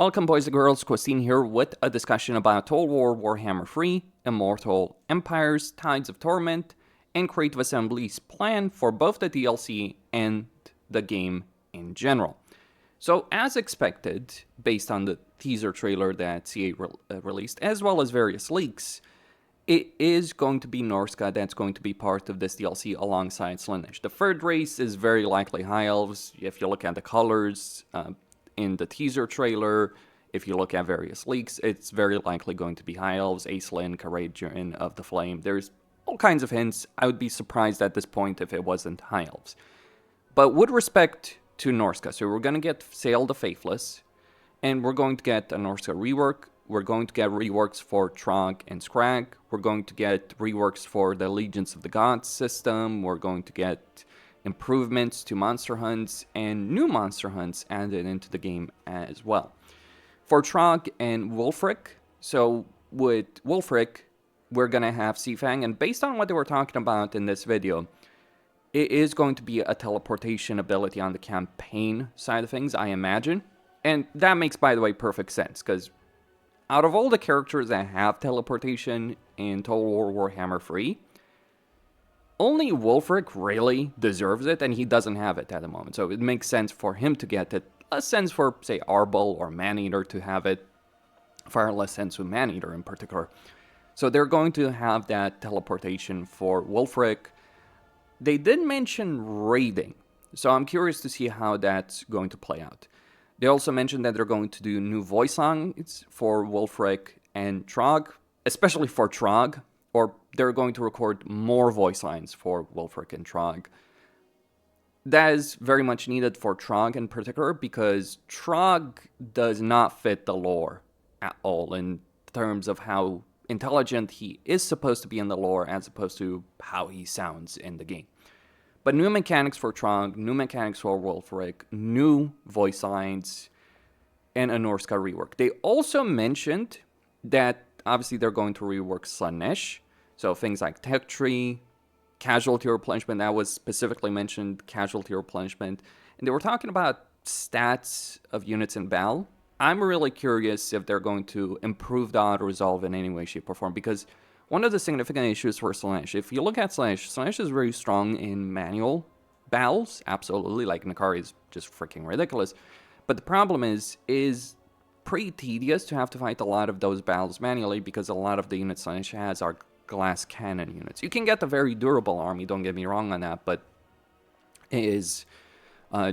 Welcome boys and girls, Christine here with a discussion about Total War Warhammer 3, Immortal Empires, Tides of Torment, and Creative Assembly's plan for both the DLC and the game in general. So as expected, based on the teaser trailer that CA released, as well as various leaks, it is going to be Norsca that's going to be part of this DLC alongside Slaanesh. The third race is very likely High Elves. If you look at the colors in the teaser trailer, if you look at various leaks, it's very likely going to be High Elves, Aislinn, Caradhran of the Flame. There's all kinds of hints. I would be surprised at this point if it wasn't High Elves. But with respect to Norsca, so we're going to get Sayl the Faithless, and we're going to get a Norsca rework. We're going to get reworks for Trog and Scrag. We're going to get reworks for the Legions of the Gods system. We're going to get improvements to monster hunts and new monster hunts added into the game as well. For Trog and Wulfric, so with Wulfric, we're going to have Seafang, and based on what they were talking about in this video, it is going to be a teleportation ability on the campaign side of things, I imagine. And that makes, by the way, perfect sense, because out of all the characters that have teleportation in Total War Warhammer 3, only Wulfric really deserves it, and he doesn't have it at the moment. So it makes sense for him to get it. Less sense for, say, Arbol or Maneater to have it. Far less sense with Maneater in particular. So they're going to have that teleportation for Wulfric. They did mention raiding, so I'm curious to see how that's going to play out. They also mentioned that they're going to do new voice lines for Wulfric and Trog, especially for Trog, or they're going to record more voice lines for Wulfric and Trog. That is very much needed for Trog in particular, because Trog does not fit the lore at all in terms of how intelligent he is supposed to be in the lore as opposed to how he sounds in the game. But new mechanics for Trog, new mechanics for Wulfric, new voice lines, and a Norsca rework. They also mentioned that obviously they're going to rework Slaanesh, so things like Tech Tree, Casualty Replenishment, that was specifically mentioned, Casualty Replenishment, and they were talking about stats of units in battle. I'm really curious if they're going to improve the auto-resolve in any way, shape, or form, because one of the significant issues for Slaanesh, if you look at Slaanesh is very strong in manual battles, absolutely, like Nakari is just freaking ridiculous, but the problem is pretty tedious to have to fight a lot of those battles manually, because a lot of the units Slaanesh has are glass cannon units. You can get a very durable army, don't get me wrong on that, but it is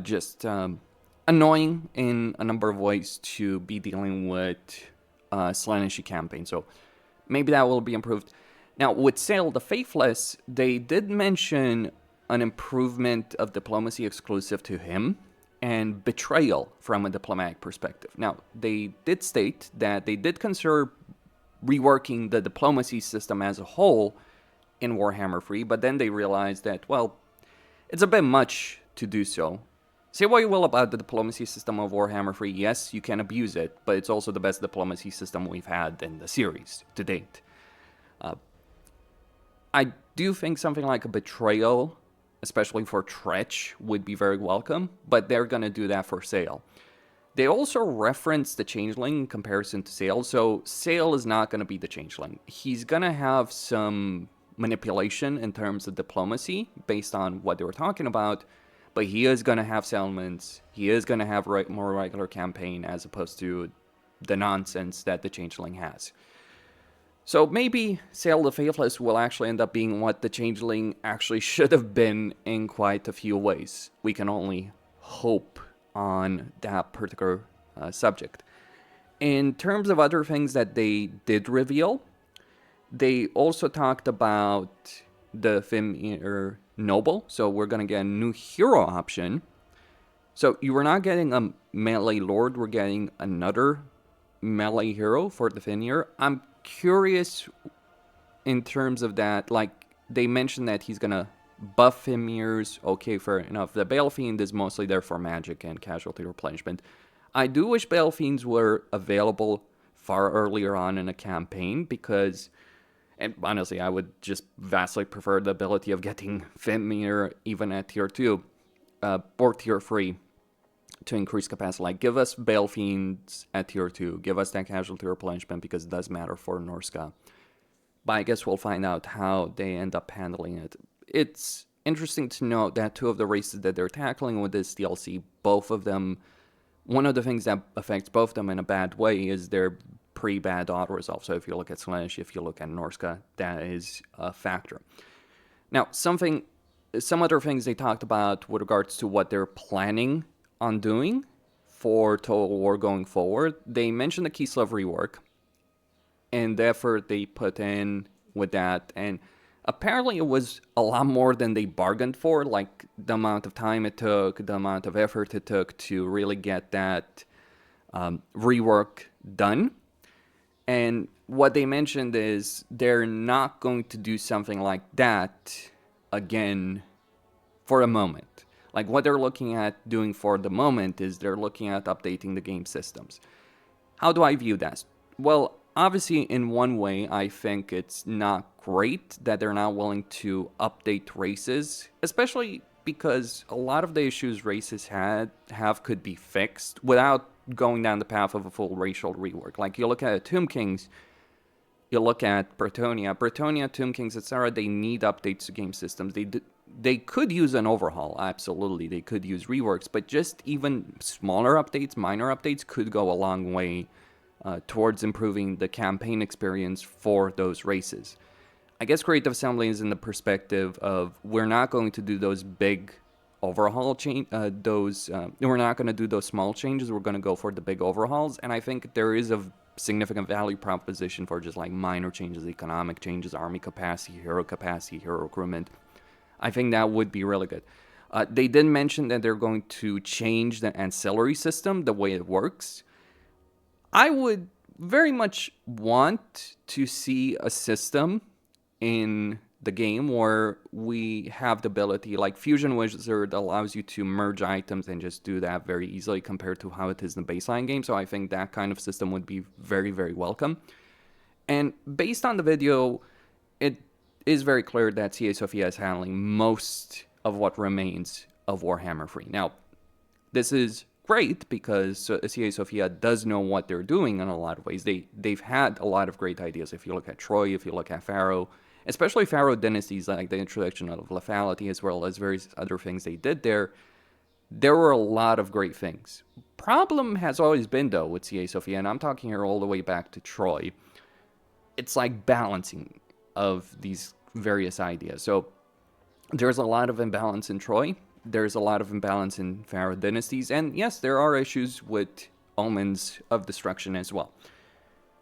just annoying in a number of ways to be dealing with Slaanesh campaign, so maybe that will be improved. Now, with Sayl the Faithless, they did mention an improvement of diplomacy exclusive to him and betrayal from a diplomatic perspective. Now, they did state that they did consider reworking the diplomacy system as a whole in Warhammer 3, but then they realized that, well, it's a bit much to do so. Say what you will about the diplomacy system of Warhammer 3, yes, you can abuse it, but it's also the best diplomacy system we've had in the series to date. I do think something like a betrayal, especially for Tretch, would be very welcome, but they're going to do that for Sayl. They also reference the Changeling in comparison to Sayl, so Sayl is not going to be the Changeling. He's going to have some manipulation in terms of diplomacy based on what they were talking about, but he is going to have settlements, he is going to have more regular campaign as opposed to the nonsense that the Changeling has. So maybe Sayl the Faithless will actually end up being what the Changeling actually should have been in quite a few ways. We can only hope on that particular subject. In terms of other things that they did reveal, they also talked about the Fimir Noble, so we're going to get a new hero option. So you were not getting a melee lord, we're getting another melee hero for the Fimir. I'm curious in terms of that, like they mentioned that he's going to buff Fimirs, okay, fair enough. The Balefiend is mostly there for magic and casualty replenishment. I do wish Balefiends were available far earlier on in a campaign, because, and honestly, I would just vastly prefer the ability of getting Fimir even at tier 2 or tier 3 to increase capacity. Like, give us Bale Fiends at tier 2. Give us that casualty replenishment because it does matter for Norsca. But I guess we'll find out how they end up handling it. It's interesting to note that 2 of the races that they're tackling with this DLC, both of them, one of the things that affects both of them in a bad way is their pretty bad auto-resolve. So if you look at Slaanesh, if you look at Norsca, that is a factor. Now, some other things they talked about with regards to what they're planning on doing for Total War going forward. They mentioned the Kislev rework and the effort they put in with that. And apparently it was a lot more than they bargained for, like the amount of time it took, the amount of effort it took to really get that rework done. And what they mentioned is they're not going to do something like that again for a moment. Like, what they're looking at doing for the moment is they're looking at updating the game systems. How do I view that? Well, obviously, in one way, I think it's not great that they're not willing to update races, especially because a lot of the issues races have could be fixed without going down the path of a full racial rework. Like, you look at Tomb Kings, you look at Bretonnia, Tomb Kings, etc. They need updates to game systems. They could use an overhaul, absolutely. They could use reworks, but just even smaller updates, minor updates, could go a long way towards improving the campaign experience for those races. I guess Creative Assembly is in the perspective of we're not going to do those big overhaul we're not going to do those small changes. We're going to go for the big overhauls, and I think there is a significant value proposition for just like minor changes, economic changes, army capacity, hero recruitment. I think that would be really good. They did mention that they're going to change the ancillary system, the way it works. I would very much want to see a system in the game where we have the ability, like Fusion Wizard allows you to merge items and just do that very easily compared to how it is in the baseline game. So I think that kind of system would be very, very welcome. And based on the video, it is very clear that CA Sophia is handling most of what remains of Warhammer 3. Now, this is great because CA Sophia does know what they're doing in a lot of ways. They've had a lot of great ideas. If you look at Troy, if you look at Pharaoh, especially Pharaoh dynasties, like the introduction of lethality as well as various other things they did there were a lot of great things. Problem has always been, though, with CA Sophia, and I'm talking here all the way back to Troy, it's like balancing of these various ideas. So there's a lot of imbalance in Troy. There's a lot of imbalance in Pharaoh dynasties. And yes, there are issues with Omens of Destruction as well.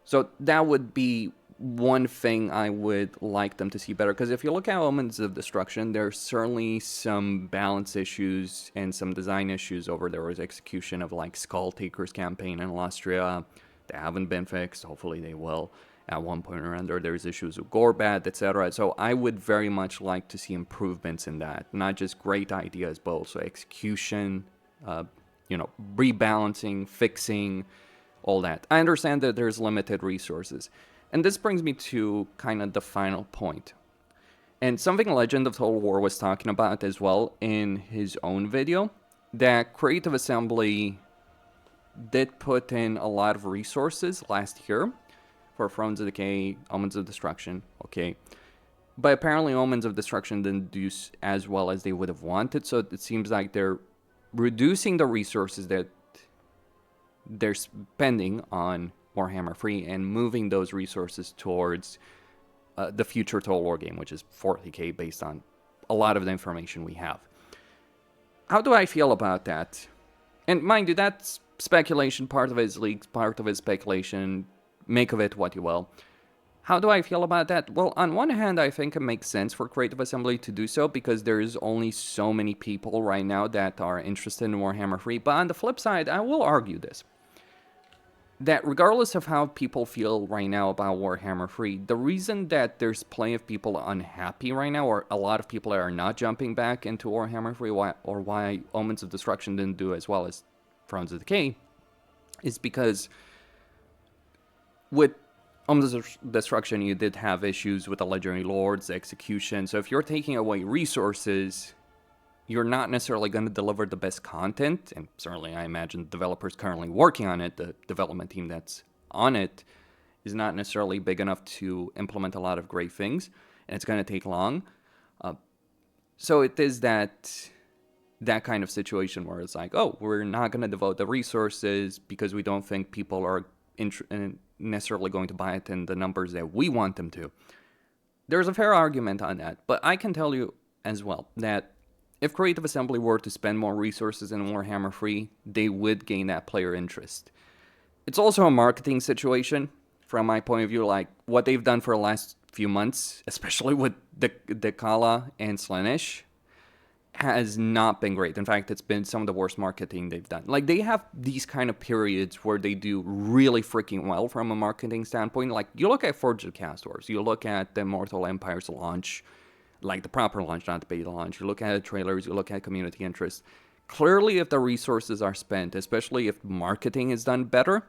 So that would be one thing I would like them to see better. Because if you look at Omens of Destruction, there's certainly some balance issues and some design issues over there with execution of like Skull Taker's campaign in Austria. They haven't been fixed. Hopefully they will. At one point or another, there's issues with Gorbat, etc. So I would very much like to see improvements in that. Not just great ideas, but also execution, rebalancing, fixing, all that. I understand that there's limited resources. And this brings me to kind of the final point. And something Legend of Total War was talking about as well in his own video, that Creative Assembly did put in a lot of resources last year for Thrones of Decay, Omens of Destruction, okay. But apparently Omens of Destruction didn't do as well as they would have wanted, so it seems like they're reducing the resources that they're spending on Warhammer 3 and moving those resources towards the future Total War game, which is 40k based on a lot of the information we have. How do I feel about that? And mind you, that's speculation, part of it is leaks, part of it is speculation. Make of it what you will. How do I feel about that? Well, on one hand, I think it makes sense for Creative Assembly to do so because there's only so many people right now that are interested in Warhammer 3. But on the flip side, I will argue this. That regardless of how people feel right now about Warhammer 3, the reason that there's plenty of people unhappy right now, or a lot of people that are not jumping back into Warhammer 3, or why Omens of Destruction didn't do as well as Thrones of Decay, is because with Omens of Destruction, you did have issues with the Legendary Lords, execution. So if you're taking away resources, you're not necessarily going to deliver the best content, and certainly I imagine developers currently working on it, the development team that's on it, is not necessarily big enough to implement a lot of great things, and it's going to take long. So it is that kind of situation where it's like, oh, we're not going to devote the resources because we don't think people are necessarily going to buy it in the numbers that we want them to. There's a fair argument on that, but I can tell you as well that if Creative Assembly were to spend more resources in Warhammer 3, they would gain that player interest. It's also a marketing situation, from my point of view, like what they've done for the last few months, especially with the Kala and Slaanesh, has not been great. In fact, it's been some of the worst marketing they've done. Like, they have these kind of periods where they do really freaking well from a marketing standpoint. Like, you look at Forge of Castors, you look at the Immortal Empires launch, like the proper launch, not the beta launch. You look at the trailers, you look at community interest. Clearly, if the resources are spent, especially if marketing is done better,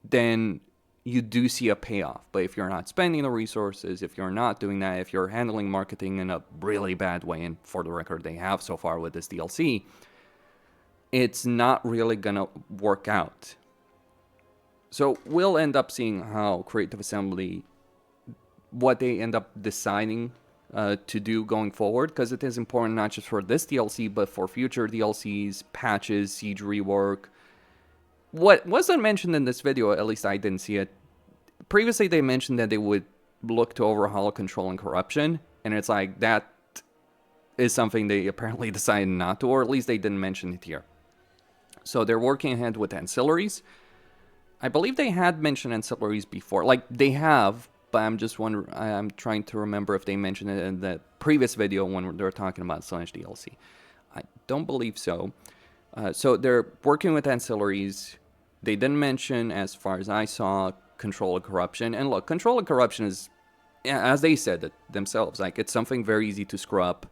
then you do see a payoff. But if you're not spending the resources, if you're not doing that, if you're handling marketing in a really bad way, and for the record, they have so far with this DLC, it's not really gonna work out. So we'll end up seeing how Creative Assembly, what they end up deciding to do going forward, because it is important not just for this DLC, but for future DLCs, patches, siege rework. What wasn't mentioned in this video, at least I didn't see it. Previously, they mentioned that they would look to overhaul control and corruption, and it's like that is something they apparently decided not to, or at least they didn't mention it here. So they're working ahead with ancillaries. I believe they had mentioned ancillaries before. Like, they have, but I'm just wondering, I'm trying to remember if they mentioned it in the previous video when they were talking about Slaanesh DLC. I don't believe so. So they're working with ancillaries. They didn't mention, as far as I saw, control and corruption. And look, control and corruption is, as they said it themselves, like, it's something very easy to screw up.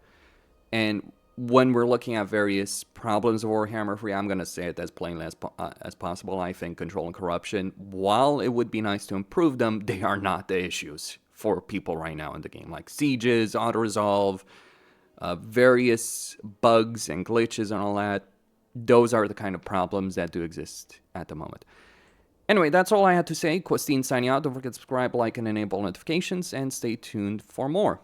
And when we're looking at various problems of Warhammer 3, I'm going to say it as plainly as possible. I think control and corruption, while it would be nice to improve them, they are not the issues for people right now in the game. Like sieges, auto-resolve, various bugs and glitches and all that. Those are the kind of problems that do exist at the moment. Anyway, that's all I had to say. Questine signing out. Don't forget to subscribe, like, and enable notifications, and stay tuned for more.